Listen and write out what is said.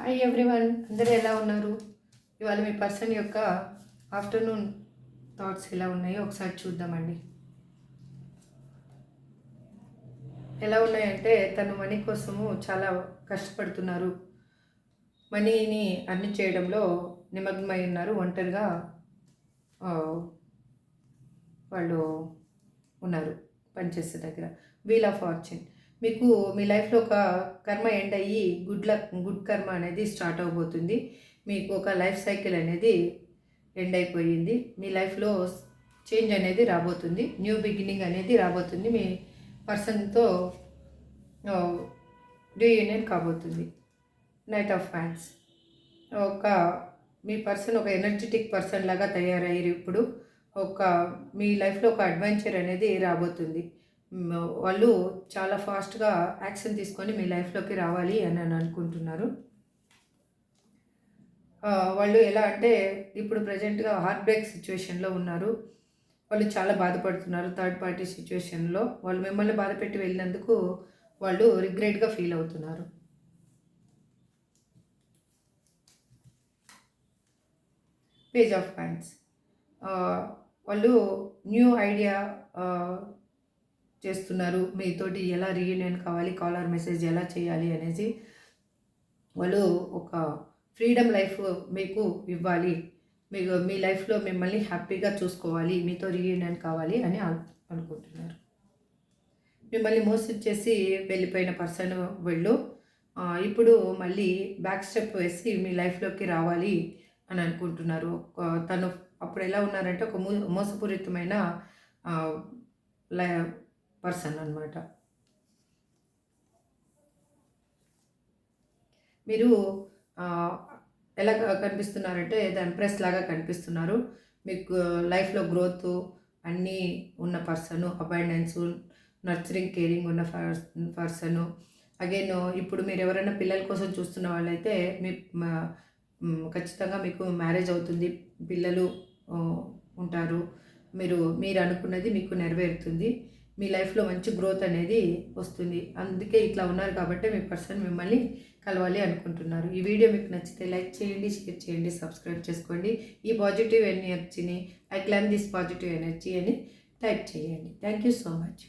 Hi everyone, అందరూ ఎలా ఉన్నారు? ఇవాళ మీ పర్సన్ యొక్క ఆఫ్టర్నూన్ థాట్స్ ఎలా ఉన్నాయో ఒకసారి చూద్దామండి. ఎలా ఉన్నాయంటే తను మనీ కోసము చాలా కష్టపడుతున్నారు. మనీని అర్న్ చేయడంలో నిమగ్నమై ఉన్నారు. ఒంటరిగా వాళ్ళు ఉన్నారు పనిచేసే దగ్గర. వీల్ ఆఫ్ ఫార్చ్యూన్ మీకు మీ లైఫ్లో ఒక కర్మ ఎండ్ అయ్యి గుడ్ కర్మ అనేది స్టార్ట్ అవబోతుంది. మీకు ఒక లైఫ్ సైకిల్ అనేది ఎండ్ అయిపోయింది. మీ లైఫ్లో చేంజ్ అనేది రాబోతుంది. న్యూ బిగినింగ్ అనేది రాబోతుంది. మీ పర్సన్తో రీయూనియన్ కాబోతుంది. Knight of fans me person ఒక ఎనర్జెటిక్ పర్సన్ లాగా తయారయ్యారు. ఇప్పుడు మీ లైఫ్లో ఒక అడ్వెంచర్ అనేది రాబోతుంది. వాళ్ళు చాలా ఫాస్ట్గా యాక్షన్ తీసుకొని మీ లైఫ్లోకి రావాలి అని అనుకుంటున్నారు. వాళ్ళు ఎలా అంటే ఇప్పుడు ప్రజెంట్గా హార్ట్ బ్రేక్ సిచ్యువేషన్లో ఉన్నారు. వాళ్ళు చాలా బాధపడుతున్నారు. థర్డ్ పార్టీ సిచ్యువేషన్లో వాళ్ళు మిమ్మల్ని బాధ పెట్టి వెళ్ళినందుకు వాళ్ళు రిగ్రెట్గా ఫీల్ అవుతున్నారు. పేజ్ ఆఫ్ హ్యాండ్స్ వాళ్ళు న్యూ ఐడియా చేస్తున్నారు. మీతోటి ఎలా రీయూనియన్ కావాలి, కాలర్ మెసేజ్ ఎలా చేయాలి అనేసి వాళ్ళు ఒక ఫ్రీడమ్ లైఫ్ మీకు ఇవ్వాలి. మీకు మీ లైఫ్లో మిమ్మల్ని హ్యాపీగా చూసుకోవాలి, మీతో రీయూనియన్ కావాలి అని అనుకుంటున్నారు. మిమ్మల్ని మోసం చేసి వెళ్ళిపోయిన పర్సన్ వాళ్ళు ఇప్పుడు మళ్ళీ బ్యాక్ స్టెప్ వేసి మీ లైఫ్లోకి రావాలి అని అనుకుంటున్నారు. తను అప్పుడు ఎలా ఉన్నారంటే ఒక మోసపూరితమైన పర్సన్ అన్నమాట. మీరు ఎలా కనిపిస్తున్నారంటే ద ఎంప్రెస్ లాగా కనిపిస్తున్నారు. మీకు లైఫ్లో గ్రోత్ అన్నీ ఉన్న పర్సను, అబైండెన్సు, నర్చరింగ్, కేరింగ్ ఉన్న పర్సను. అగైన్ ఇప్పుడు మీరు ఎవరైనా పిల్లల కోసం చూస్తున్న వాళ్ళైతే ఖచ్చితంగా మీకు మ్యారేజ్ అవుతుంది, పిల్లలు ఉంటారు. మీరు అనుకున్నది మీకు నెరవేరుతుంది. మీ లైఫ్లో మంచి గ్రోత్ అనేది వస్తుంది. అందుకే ఇట్లా ఉన్నారు కాబట్టి మీ పర్సన్ మిమ్మల్ని కలవాలి అనుకుంటున్నారు. ఈ వీడియో మీకు నచ్చితే లైక్ చేయండి, షేర్ చేయండి, సబ్స్క్రైబ్ చేసుకోండి. ఈ పాజిటివ్ ఎనర్జీని I claim this positive energy అని టైప్ చేయండి. Thank you so much.